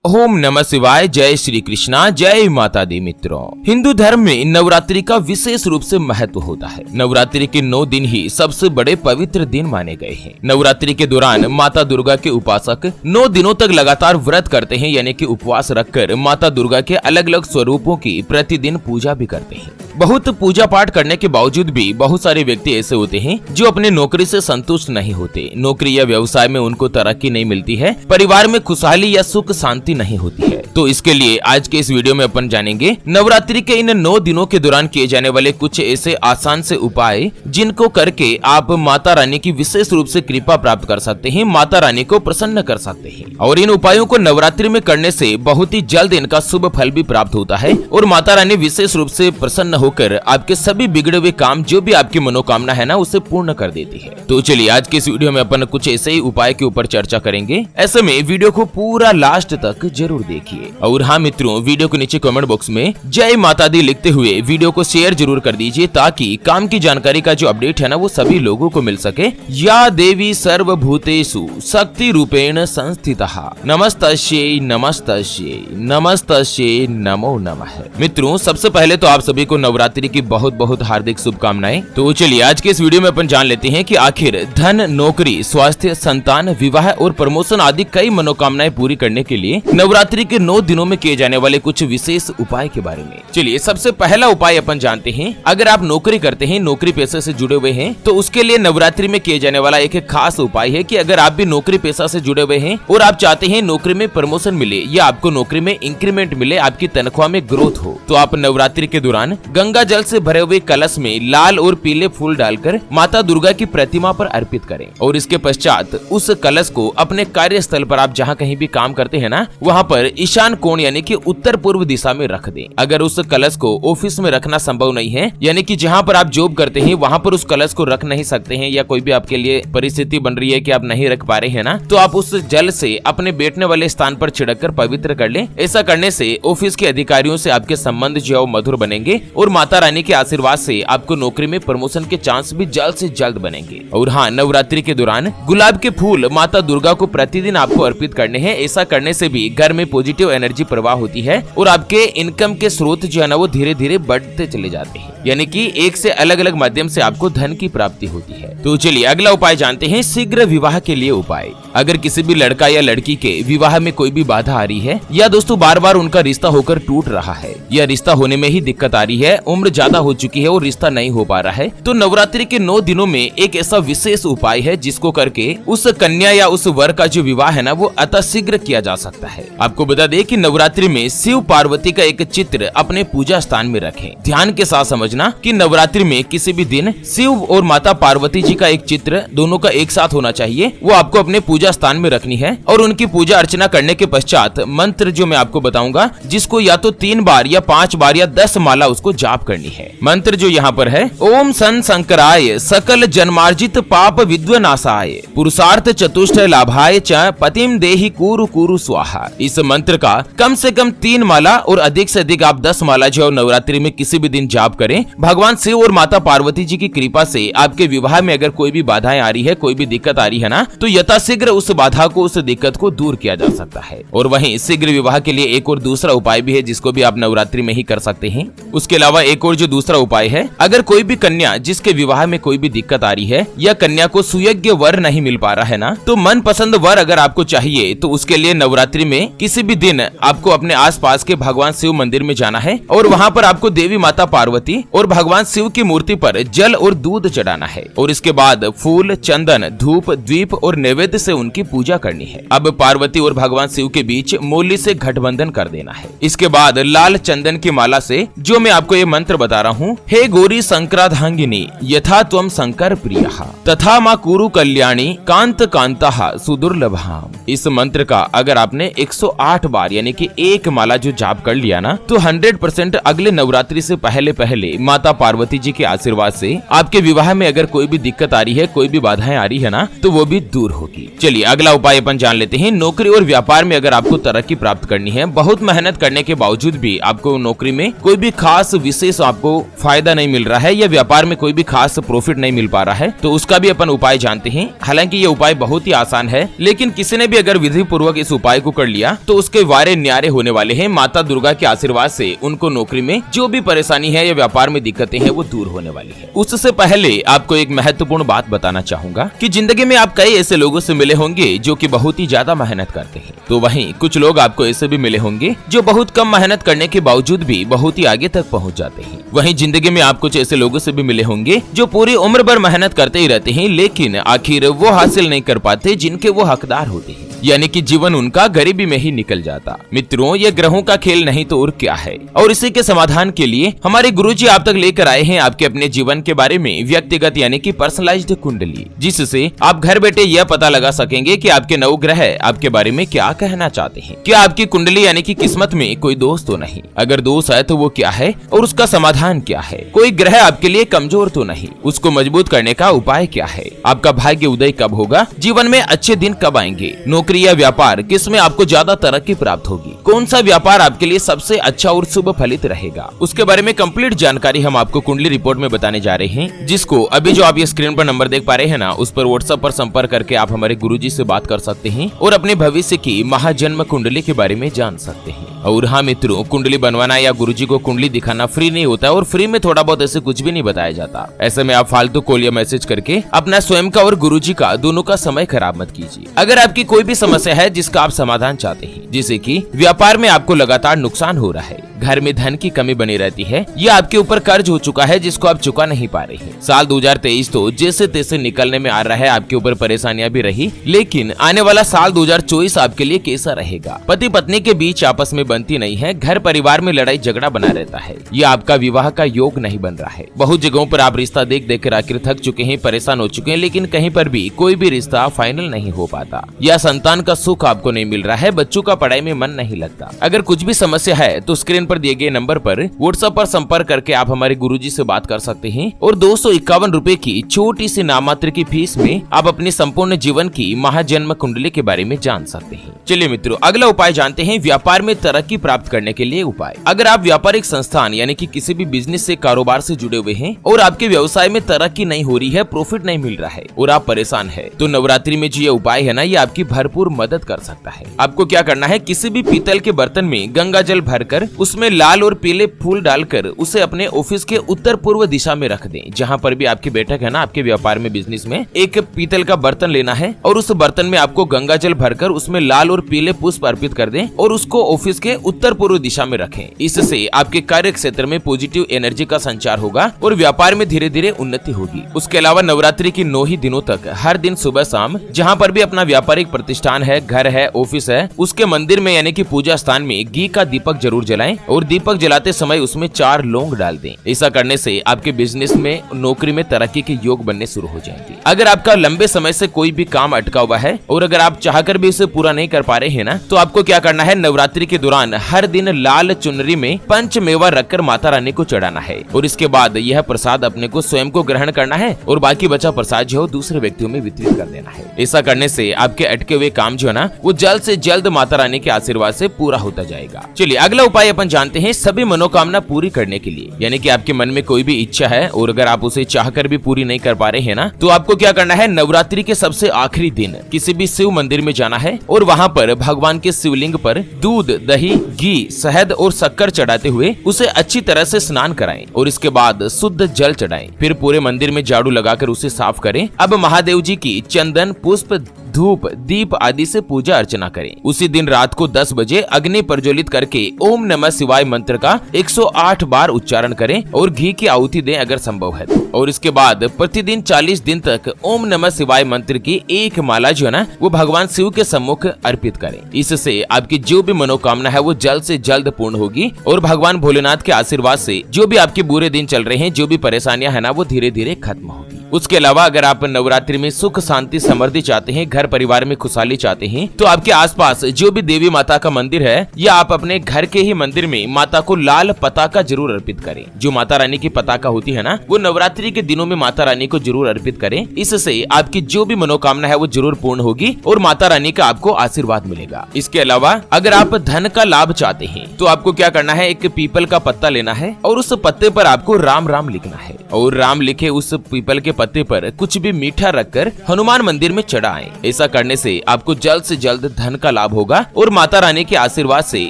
ओम नमः शिवाय। जय श्री कृष्णा, जय माता दी। मित्रों, हिंदू धर्म में नवरात्रि का विशेष रूप से महत्व होता है। नवरात्रि के 9 दिन ही सबसे बड़े पवित्र दिन माने गए हैं। नवरात्रि के दौरान माता दुर्गा के उपासक 9 दिनों तक लगातार व्रत करते हैं, यानी कि उपवास रखकर माता दुर्गा के अलग अलग स्वरूपों की प्रतिदिन पूजा भी करते हैं। बहुत पूजा पाठ करने के बावजूद भी बहुत सारे व्यक्ति ऐसे होते हैं जो अपने नौकरी से संतुष्ट नहीं होते। नौकरी या व्यवसाय में उनको तरक्की नहीं मिलती है, परिवार में खुशहाली या सुख शांति नहीं होती है। तो इसके लिए आज के इस वीडियो में अपन जानेंगे नवरात्रि के इन 9 दिनों के दौरान किए जाने वाले कुछ ऐसे आसान से उपाय जिनको करके आप माता रानी की विशेष रूप से कृपा प्राप्त कर सकते हैं, माता रानी को प्रसन्न कर सकते हैं। और इन उपायों को नवरात्रि में करने से बहुत ही जल्द इनका शुभ फल भी प्राप्त होता है और माता रानी विशेष रूप से प्रसन्न होकर आपके सभी बिगड़े हुए काम, जो भी आपकी मनोकामना है ना, उसे पूर्ण कर देती है। तो चलिए आज के इस वीडियो में अपन कुछ ऐसे ही उपाय के ऊपर चर्चा करेंगे। ऐसे में वीडियो को पूरा लास्ट तक जरूर देखिए। और हाँ मित्रों, वीडियो के नीचे कमेंट बॉक्स में जय माता दी लिखते हुए वीडियो को शेयर जरूर कर दीजिए, ताकि काम की जानकारी का जो अपडेट है ना, वो सभी लोगों को मिल सके। या देवी सर्वभूतेषु शक्ति रूपेण संस्थितः नमस्तस्यै नमस्तस्यै नमस्तस्यै नमो नमः। मित्रों, सबसे पहले तो आप सभी को नवरात्रि की बहुत बहुत हार्दिक शुभकामनाएं। तो चलिए आज के इस वीडियो में अपन जान लेते हैं कि आखिर धन, नौकरी, स्वास्थ्य, संतान, विवाह और प्रमोशन आदि कई मनोकामनाएं पूरी करने के लिए नवरात्रि के 9 दिनों में किए जाने वाले कुछ विशेष उपाय के बारे में। चलिए सबसे पहला उपाय अपन जानते हैं। अगर आप नौकरी करते हैं, नौकरी पेशे से जुड़े हुए हैं, तो उसके लिए नवरात्रि में किए जाने वाला एक खास उपाय है कि अगर आप भी नौकरी पेशा से जुड़े हुए हैं और आप चाहते हैं नौकरी में प्रमोशन मिले या आपको नौकरी में इंक्रीमेंट मिले, आपकी तनख्वाह में ग्रोथ हो, तो आप नवरात्रि के दौरान गंगा जल से भरे हुए कलश में लाल और पीले फूल डालकर माता दुर्गा की प्रतिमा पर अर्पित करें। और इसके पश्चात उस कलश को अपने कार्यस्थल पर, आप जहाँ कहीं भी काम करते हैं ना, वहाँ पर ईशान कोण यानी कि उत्तर पूर्व दिशा में रख दें। अगर उस कलश को ऑफिस में रखना संभव नहीं है, यानी कि जहाँ पर आप जॉब करते हैं वहाँ पर उस कलश को रख नहीं सकते हैं, या कोई भी आपके लिए परिस्थिति बन रही है कि आप नहीं रख पा रहे हैं ना, तो आप उस जल से अपने बैठने वाले स्थान पर छिड़क कर पवित्र कर लें। ऐसा करने से ऑफिस के अधिकारियों से आपके संबंध जो है मधुर बनेंगे और माता रानी के आशीर्वाद से आपको नौकरी में प्रमोशन के चांस भी जल्द से जल्द बनेंगे। और हाँ, नवरात्रि के दौरान गुलाब के फूल माता दुर्गा को प्रतिदिन आपको अर्पित करने हैं। ऐसा करने से भी घर में पॉजिटिव एनर्जी प्रवाह होती है और आपके इनकम के स्रोत जो है ना, वो धीरे धीरे बढ़ते चले जाते हैं, यानी कि एक से अलग अलग माध्यम से आपको धन की प्राप्ति होती है। तो चलिए अगला उपाय जानते हैं, शीघ्र विवाह के लिए उपाय। अगर किसी भी लड़का या लड़की के विवाह में कोई भी बाधा आ रही है, या दोस्तों बार बार उनका रिश्ता होकर टूट रहा है, या रिश्ता होने में ही दिक्कत आ रही है, उम्र ज्यादा हो चुकी है और रिश्ता नहीं हो पा रहा है, तो नवरात्रि के 9 दिनों में एक ऐसा विशेष उपाय है जिसको करके उस कन्या या उस वर का जो विवाह है ना, वो अतः शीघ्र किया जा सकता है। आपको बता दें कि नवरात्रि में शिव पार्वती का एक चित्र अपने पूजा स्थान में रखें। ध्यान के साथ समझना कि नवरात्रि में किसी भी दिन शिव और माता पार्वती जी का एक चित्र, दोनों का एक साथ होना चाहिए, वो आपको अपने पूजा स्थान में रखनी है। और उनकी पूजा अर्चना करने के पश्चात मंत्र जो मैं आपको बताऊंगा, जिसको या तो 3 बार या 5 बार या 10 माला उसको जाप करनी है। मंत्र जो यहाँ पर है, ओम सन शंकराय सकल जन्मार्जित पाप विद्वनाशाय पुरुषार्थ चतुष्ट लाभाय च पतिम देहि कुरु कुरु स्वाहा। इस मंत्र का कम से कम 3 माला और अधिक से अधिक आप 10 माला जो नवरात्रि में किसी भी दिन जाप करें। भगवान शिव और माता पार्वती जी की कृपा से आपके विवाह में अगर कोई भी बाधाएं आ रही है, कोई भी दिक्कत आ रही है ना, तो यथाशीघ्र उस बाधा को, उस दिक्कत को दूर किया जा सकता है। और वहीं शीघ्र विवाह के लिए एक और दूसरा उपाय भी है, जिसको भी आप नवरात्रि में ही कर सकते हैं। उसके अलावा एक और जो दूसरा उपाय है, अगर कोई भी कन्या जिसके विवाह में कोई भी दिक्कत आ रही है, या कन्या को सुयोग्य वर नहीं मिल पा रहा है ना, तो मनपसंद वर अगर आपको चाहिए, तो उसके लिए नवरात्रि में किसी भी दिन आपको अपने आसपास के भगवान शिव मंदिर में जाना है और वहाँ पर आपको देवी माता पार्वती और भगवान शिव की मूर्ति पर जल और दूध चढ़ाना है। और इसके बाद फूल, चंदन, धूप, दीप और नैवेद्य से उनकी पूजा करनी है। अब पार्वती और भगवान शिव के बीच मौली से गठबंधन कर देना है। इसके बाद लाल चंदन की माला से जो मैं आपको ये मंत्र बता रहा हूँ, हे गौरी संक्राधांगिनी यथा त्वम शंकर प्रियः तथा माँ कुरु कल्याणी कांत कांतः सुदुर्लभाम। इस मंत्र का अगर आपने 108 बार यानी कि एक माला जो जाप कर लिया ना, तो 100% अगले नवरात्रि से पहले पहले माता पार्वती जी के आशीर्वाद से आपके विवाह में अगर कोई भी दिक्कत आ रही है, कोई भी बाधाएं आ रही है ना, तो वो भी दूर होगी। चलिए अगला उपाय अपन जान लेते हैं। नौकरी और व्यापार में अगर आपको तरक्की प्राप्त करनी है, बहुत मेहनत करने के बावजूद भी आपको नौकरी में कोई भी खास विशेष आपको फायदा नहीं मिल रहा है या व्यापार में कोई भी खास प्रॉफिट नहीं मिल पा रहा है, तो उसका भी अपन उपाय जानते हैं। हालांकि ये उपाय बहुत ही आसान है, लेकिन किसी ने भी अगर विधि पूर्वक इस उपाय को कर लिया तो उसके वारे न्यारे होने वाले हैं। माता दुर्गा के आशीर्वाद से उनको नौकरी में जो भी परेशानी है या व्यापार में दिक्कतें हैं वो दूर होने वाली है। उससे पहले आपको एक महत्वपूर्ण बात बताना चाहूंगा कि जिंदगी में आप कई ऐसे लोगों से मिले होंगे जो कि बहुत ही ज्यादा मेहनत करते हैं, तो वहीं कुछ लोग आपको ऐसे भी मिले होंगे जो बहुत कम मेहनत करने के बावजूद भी बहुत ही आगे तक पहुंच जाते हैं। वहीं जिंदगी में आप कुछ ऐसे लोगों से भी मिले होंगे जो पूरी उम्र भर मेहनत करते ही रहते हैं, लेकिन आखिर वो हासिल नहीं कर पाते जिनके वो हकदार होते हैं, यानी कि जीवन उनका गरीबी में ही निकल जाता। मित्रों, ये ग्रहों का खेल नहीं तो और क्या है। और इसी के समाधान के लिए हमारे गुरुजी आप तक लेकर आए हैं आपके अपने जीवन के बारे में व्यक्तिगत यानी कि पर्सनलाइज्ड कुंडली, जिससे आप घर बैठे यह पता लगा सकेंगे कि आपके नवग्रह आपके बारे में क्या कहना चाहते हैं। क्या आपकी कुंडली यानी कि किस्मत में कोई दोष तो नहीं, अगर दोष है तो वो क्या है और उसका समाधान क्या है। कोई ग्रह आपके लिए कमजोर तो नहीं, उसको मजबूत करने का उपाय क्या है। आपका भाग्य उदय कब होगा, जीवन में अच्छे दिन कब आएंगे, नौकरी या व्यापार किसमें आपको ज्यादा तरक्की प्राप्त होगी, कौन सा व्यापार आपके लिए सबसे अच्छा और शुभ फलित रहेगा, उसके बारे में कंप्लीट जानकारी हम आपको कुंडली रिपोर्ट में बताने जा रहे हैं, जिसको अभी जो आप ये स्क्रीन पर नंबर देख पा रहे हैं ना, उस पर व्हाट्सएप पर संपर्क करके आप हमारे गुरुजी से बात कर सकते हैं और अपने भविष्य की महाजन्म कुंडली के बारे में जान सकते हैं। और हाँ मित्रों, कुंडली बनवाना या गुरुजी को कुंडली दिखाना फ्री नहीं होता और फ्री में थोड़ा बहुत ऐसे कुछ भी नहीं बताया जाता। ऐसे में आप फालतू कॉल या मैसेज करके अपना स्वयं का और गुरुजी का दोनों का समय खराब मत कीजिए। अगर आपकी कोई भी समस्या है जिसका आप समाधान चाहते हैं, जैसे कि व्यापार में आपको लगातार नुकसान हो रहा है, घर में धन की कमी बनी रहती है, या आपके ऊपर कर्ज हो चुका है जिसको आप चुका नहीं पा रहे हैं। साल 2023 तो जैसे तैसे निकलने में आ रहा है, आपके ऊपर परेशानियां भी रही, लेकिन आने वाला साल 2024 आपके लिए कैसा रहेगा। पति पत्नी के बीच आपस में बनती नहीं है, घर परिवार में लड़ाई झगड़ा बना रहता है, यह आपका विवाह का योग नहीं बन रहा है। बहुत जगहों पर आप रिश्ता देख देख कर आखिर थक चुके हैं, परेशान हो चुके हैं, लेकिन कहीं पर भी कोई भी रिश्ता फाइनल नहीं हो पाता, या संतान का सुख आपको नहीं मिल रहा है, बच्चों का पढ़ाई में मन नहीं लगता। अगर कुछ भी समस्या है तो स्क्रीन पर दिए गए नंबर पर व्हाट्सएप पर संपर्क करके आप हमारे गुरुजी से बात कर सकते हैं और 251 रुपए की छोटी सी नाममात्र की फीस में आप अपने संपूर्ण जीवन की महाजन्म कुंडली के बारे में जान सकते हैं। चलिए मित्रों, अगला उपाय जानते हैं व्यापार में तरक्की प्राप्त करने के लिए उपाय। अगर आप व्यापारिक संस्थान यानी कि किसी भी बिजनेस से कारोबार से जुड़े हुए हैं और आपके व्यवसाय में तरक्की नहीं हो रही है, प्रॉफिट नहीं मिल रहा है और आप परेशान है, तो नवरात्रि में जो ये उपाय है ना, ये आपकी भरपूर मदद कर सकता है। आपको क्या करना है, किसी भी पीतल के बर्तन में गंगा जल भरकर उसमें लाल और पीले फूल डालकर उसे अपने ऑफिस के उत्तर पूर्व दिशा में रख दें। जहाँ पर भी आपकी बैठक है ना, आपके व्यापार में बिजनेस में, एक पीतल का बर्तन लेना है और उस बर्तन में आपको गंगा जल भरकर उसमें लाल और पीले पुष्प अर्पित कर दें और उसको ऑफिस के उत्तर पूर्व दिशा में रखें। इससे आपके कार्य क्षेत्र में पॉजिटिव एनर्जी का संचार होगा और व्यापार में धीरे धीरे उन्नति होगी। उसके अलावा नवरात्रि की 9 ही दिनों तक हर दिन सुबह शाम जहाँ पर भी अपना व्यापारिक प्रतिष्ठान है, घर है, ऑफिस है, उसके मंदिर में यानी कि पूजा स्थान में घी का दीपक जरूर जलाएं और दीपक जलाते समय उसमें 4 लौंग डाल दें। ऐसा करने से आपके बिजनेस में, नौकरी में तरक्की के योग बनने शुरू हो जाएंगे। अगर आपका लंबे समय से कोई भी काम अटका हुआ है और अगर आप चाहकर भी इसे पूरा नहीं कर पा रहे हैं ना, तो आपको क्या करना है, नवरात्रि के दौरान हर दिन लाल चुनरी में पंचमेवा रखकर माता रानी को चढ़ाना है और इसके बाद यह प्रसाद अपने को स्वयं को ग्रहण करना है और बाकी बचा प्रसाद जो दूसरे व्यक्तियों में वितरित कर देना है। ऐसा करने से आपके अटके हुए काम जो है ना, वो जल्द से जल्द माता रानी के आशीर्वाद से पूरा होता जाएगा। चलिए अगला उपाय अपन जानते हैं सभी मनोकामना पूरी करने के लिए। यानी कि आपके मन में कोई भी इच्छा है और अगर आप उसे चाहकर भी पूरी नहीं कर पा रहे हैं ना, तो आपको क्या करना है, नवरात्रि के सबसे आखिरी दिन किसी भी शिव मंदिर में जाना है और वहाँ पर भगवान के शिवलिंग पर दूध, दही, घी, शहद और शक्कर चढ़ाते हुए उसे अच्छी तरह से स्नान कराएं और इसके बाद शुद्ध जल चढ़ाएं। फिर पूरे मंदिर में झाड़ू लगाकर उसे साफ करें। अब महादेव जी की चंदन, पुष्प, धूप, दीप आदि से पूजा अर्चना करें। उसी दिन रात को 10 बजे अग्नि प्रज्वलित करके ओम नमः शिवाय मंत्र का 108 बार उच्चारण करें और घी की आहुति दें अगर संभव है तो। और इसके बाद प्रतिदिन 40 दिन तक ओम नमः शिवाय मंत्र की एक माला जो है ना, वो भगवान शिव के सम्मुख अर्पित करें। इससे आपकी जो भी मनोकामना है वो जल्द से जल्द पूर्ण होगी और भगवान भोलेनाथ के आशीर्वाद से जो भी आपके बुरे दिन चल रहे हैं, जो भी परेशानियां है ना, वो धीरे धीरे खत्म होगी। उसके अलावा अगर आप नवरात्रि में सुख शांति समृद्धि चाहते हैं, घर परिवार में खुशहाली चाहते हैं, तो आपके आसपास जो भी देवी माता का मंदिर है या आप अपने घर के ही मंदिर में माता को लाल पताका जरूर अर्पित करें। जो माता रानी की पताका होती है ना, वो नवरात्रि के दिनों में माता रानी को जरूर अर्पित करें। इससे आपकी जो भी मनोकामना है वो जरूर पूर्ण होगी और माता रानी का आपको आशीर्वाद मिलेगा। इसके अलावा अगर आप धन का लाभ चाहते हैं तो आपको क्या करना है, एक पीपल का पत्ता लेना है और उस पत्ते पर आपको राम राम लिखना है और राम लिखे उस पीपल के पत्ते पर कुछ भी मीठा रखकर हनुमान मंदिर में चढ़ाएं। ऐसा करने से आपको जल्द से जल्द धन का लाभ होगा और माता रानी के आशीर्वाद से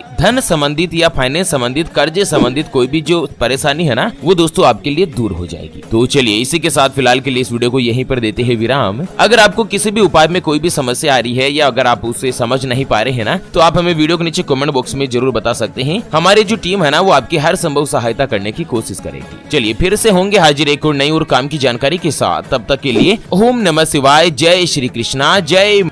धन संबंधित या फाइनेंस संबंधित, कर्जे संबंधित कोई भी जो परेशानी है ना, वो दोस्तों आपके लिए दूर हो जाएगी। तो चलिए इसी के साथ फिलहाल के लिए इस वीडियो को यहीं पर देते हैं विराम। अगर आपको किसी भी उपाय में कोई भी समस्या आ रही है या अगर आप उसे समझ नहीं पा रहे हैं ना, तो आप हमें वीडियो के नीचे कमेंट बॉक्स में जरूर बता सकते हैं। हमारी जो टीम है ना, वो आपकी हर संभव सहायता करने की कोशिश करेगी। चलिए फिर से होंगे हाजिर एक और नई और काम की जानकारी के साथ। तब तक के लिए ओम नमः शिवाय, जय श्री कृष्णा, जय